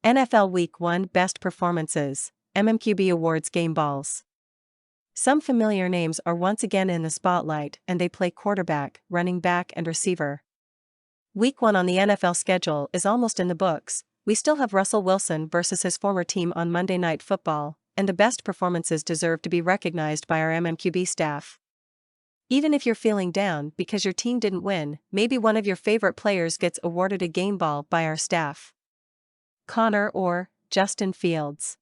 NFL Week 1 Best Performances, MMQB Awards Game Balls. Some familiar names are once again in the spotlight, and they play quarterback, running back and receiver. Week 1 on the NFL schedule is almost in the books. We still have Russell Wilson versus his former team on Monday Night Football, and the best performances deserve to be recognized by our MMQB staff. Even if you're feeling down because your team didn't win, maybe one of your favorite players gets awarded a game ball by our staff. Connor or Justin Fields.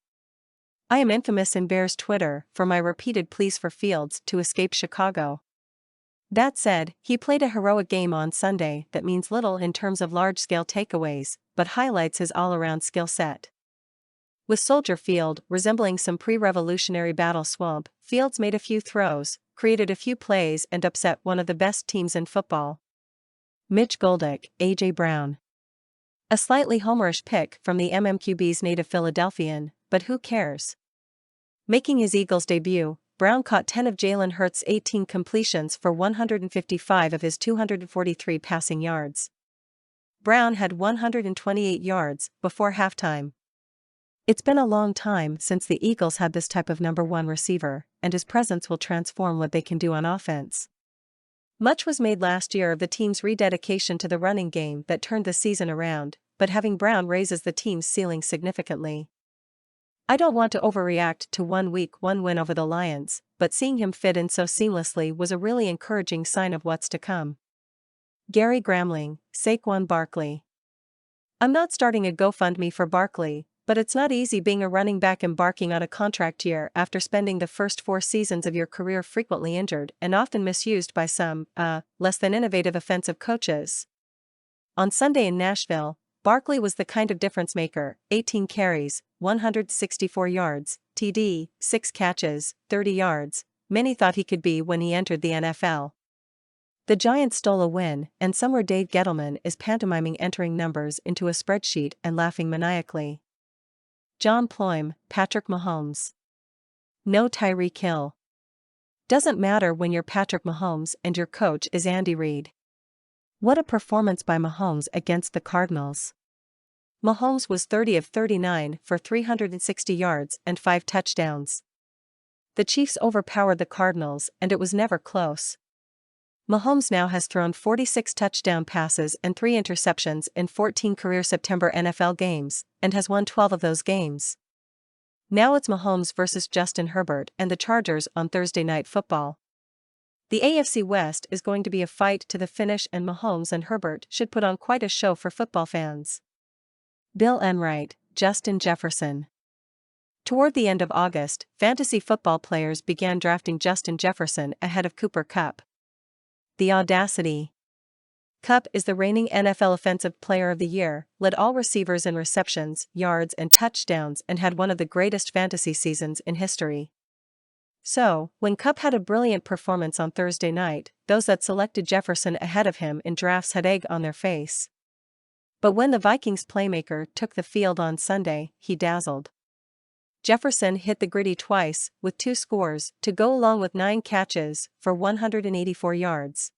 I am infamous in Bears Twitter for my repeated pleas for Fields to escape Chicago. That said, he played a heroic game on Sunday that means little in terms of large-scale takeaways, but highlights his all-around skill set. With Soldier Field resembling some pre-revolutionary battle swamp, Fields made a few throws, created a few plays and upset one of the best teams in football. Mitch Goldick, A.J. Brown. A slightly homerish pick from the MMQB's native Philadelphian, but who cares? Making his Eagles debut, Brown caught 10 of Jalen Hurts' 18 completions for 155 of his 243 passing yards. Brown had 128 yards before halftime. It's been a long time since the Eagles had this type of number one receiver, and his presence will transform what they can do on offense. Much was made last year of the team's rededication to the running game that turned the season around, but having Brown raises the team's ceiling significantly. I don't want to overreact to Week 1 win over the Lions, but seeing him fit in so seamlessly was a really encouraging sign of what's to come. Gary Gramling, Saquon Barkley. I'm not starting a GoFundMe for Barkley, but it's not easy being a running back embarking on a contract year after spending the first 4 seasons of your career frequently injured and often misused by some, less than innovative offensive coaches. On Sunday in Nashville, Barkley was the kind of difference maker: 18 carries, 164 yards, TD, 6 catches, 30 yards, many thought he could be when he entered the NFL. The Giants stole a win, and somewhere Dave Gettleman is pantomiming entering numbers into a spreadsheet and laughing maniacally. John Pluym, Patrick Mahomes. No Tyreek Hill. Doesn't matter when you're Patrick Mahomes and your coach is Andy Reid. What a performance by Mahomes against the Cardinals. Mahomes was 30 of 39 for 360 yards and 5 touchdowns. The Chiefs overpowered the Cardinals and it was never close. Mahomes now has thrown 46 touchdown passes and 3 interceptions in 14 career September NFL games, and has won 12 of those games. Now it's Mahomes versus Justin Herbert and the Chargers on Thursday Night Football. The AFC West is going to be a fight to the finish, and Mahomes and Herbert should put on quite a show for football fans. Bill Enright, Justin Jefferson. Toward the end of August, fantasy football players began drafting Justin Jefferson ahead of Cooper Kupp. The audacity. Kupp is the reigning NFL Offensive Player of the Year, led all receivers in receptions, yards and touchdowns, and had one of the greatest fantasy seasons in history. So, when Kupp had a brilliant performance on Thursday night, those that selected Jefferson ahead of him in drafts had egg on their face. But when the Vikings playmaker took the field on Sunday, he dazzled. Jefferson hit the gritty twice, with 2 scores to go along with 9 catches for 184 yards.